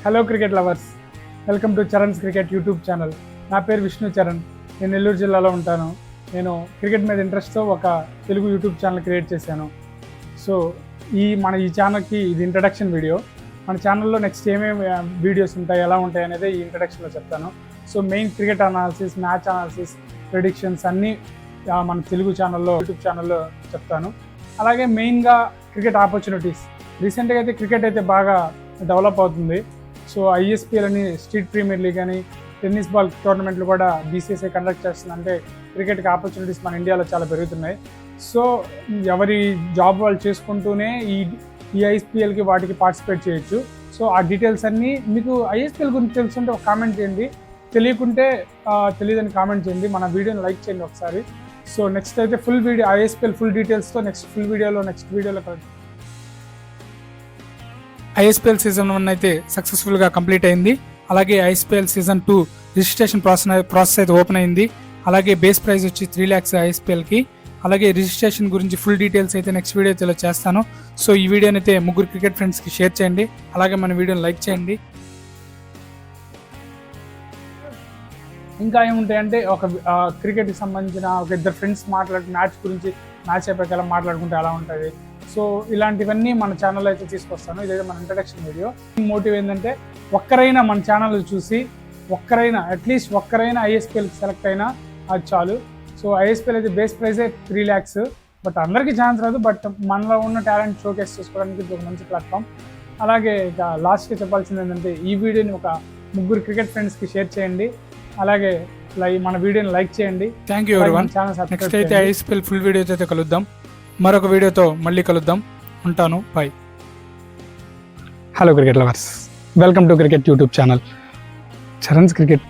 Hello cricket lovers, welcome to Charan's cricket YouTube channel. నా పేరు విష్ణు చరణ్. నేను నెల్లూరు జిల్లాలో ఉంటాను. నేను క్రికెట్ మీద ఇంట్రెస్ట్తో ఒక తెలుగు యూట్యూబ్ ఛానల్ క్రియేట్ చేశాను. సో ఈ ఛానల్కి ఇది ఇంట్రడక్షన్ వీడియో. మన ఛానల్లో నెక్స్ట్ ఏమేమి వీడియోస్ ఉంటాయి, ఎలా ఉంటాయి అనేది ఈ ఇంట్రడక్షన్లో చెప్తాను. So main cricket analysis, match analysis, predictions అన్నీ మన తెలుగు ఛానల్లో, యూట్యూబ్ ఛానల్లో చెప్తాను. అలాగే మెయిన్గా క్రికెట్ ఆపర్చునిటీస్. రీసెంట్గా అయితే క్రికెట్ అయితే బాగా డెవలప్ అవుతుంది. సో ఐఎస్పిఎల్ అని, స్ట్రీట్ ప్రీమియర్ లీగ్ అని, టెన్నిస్ బాల్ టోర్నమెంట్లు కూడా బీసీసీఐ కండక్ట్ చేస్తుంది. అంటే క్రికెట్కి ఆపర్చునిటీస్ మన ఇండియాలో చాలా పెరుగుతున్నాయి. సో ఎవరి జాబ్ వాళ్ళు చేసుకుంటూనే ఈ ఐఎస్పిఎల్కి వాటికి పార్టిసిపేట్ చేయొచ్చు. సో ఆ డీటెయిల్స్ అన్నీ మీకు ఐఎస్పిఎల్ గురించి తెలుసుంటే ఒక కామెంట్ చేయండి, తెలియకుంటే తెలియదని కామెంట్ చేయండి, మన వీడియోని లైక్ చేయండి ఒకసారి. సో నెక్స్ట్ అయితే ఫుల్ వీడియో, ఐఎస్పిఎల్ ఫుల్ డీటెయిల్స్తో నెక్స్ట్ వీడియోలో కలుద్దాం. ఐఎస్పిఎల్ సీజన్ 1 అయితే సక్సెస్ఫుల్గా కంప్లీట్ అయింది. అలాగే ఐఎస్పిఎల్ సీజన్ 2 రిజిస్ట్రేషన్ ప్రాసెస్ అయితే ఓపెన్ అయింది. అలాగే బేస్ ప్రైస్ వచ్చి 3 lakhs ఐఎస్పిఎల్కి. అలాగే రిజిస్ట్రేషన్ గురించి ఫుల్ డీటెయిల్స్ అయితే నెక్స్ట్ వీడియోలో చేస్తాను. సో ఈ వీడియోని అయితే ముగ్గురు క్రికెట్ ఫ్రెండ్స్కి షేర్ చేయండి. అలాగే మన వీడియోని లైక్ చేయండి. ఇంకా ఏముంటాయంటే ఒక క్రికెట్కి సంబంధించిన ఒక ఇద్దరు ఫ్రెండ్స్ మ్యాచ్ అయిపోయాక ఎలా మాట్లాడుకుంటే ఎలా ఉంటుంది. సో ఇలాంటివన్నీ మన ఛానల్లో అయితే తీసుకొస్తాను. ఇదైతే మన ఇంట్రడక్షన్ వీడియో. మోటివ్ ఏంటంటే ఒక్కరైనా మన ఛానల్ చూసి అట్లీస్ట్ ఒక్కరైనా ఐఎస్పిఎల్కి సెలెక్ట్ అయినా అది చాలు. సో ఐఎస్పిఎల్ అయితే బేస్ ప్రైజే 3 lakhs. బట్ అందరికీ ఛాన్స్ రాదు. బట్ మనలో ఉన్న టాలెంట్ షోకేస్ చేసుకోవడానికి ఇది ఒక మంచి ప్లాట్ఫామ్. అలాగే ఇక లాస్ట్గా చెప్పాల్సింది ఏంటంటే ఈ వీడియోని ఒక ముగ్గురు క్రికెట్ ఫ్రెండ్స్కి షేర్ చేయండి. అలాగే మన వీడియోని లైక్ చేయండి. Thank you everyone. నెక్స్ట్ అయితే ఐఎస్పిఎల్ ఫుల్ వీడియోతో అయితే కలుద్దాం. మరొక వీడియోతో మళ్ళీ కలుద్దాం. ఉంటాను, bye. Hello cricket lovers, welcome to cricket YouTube channel Charan's cricket.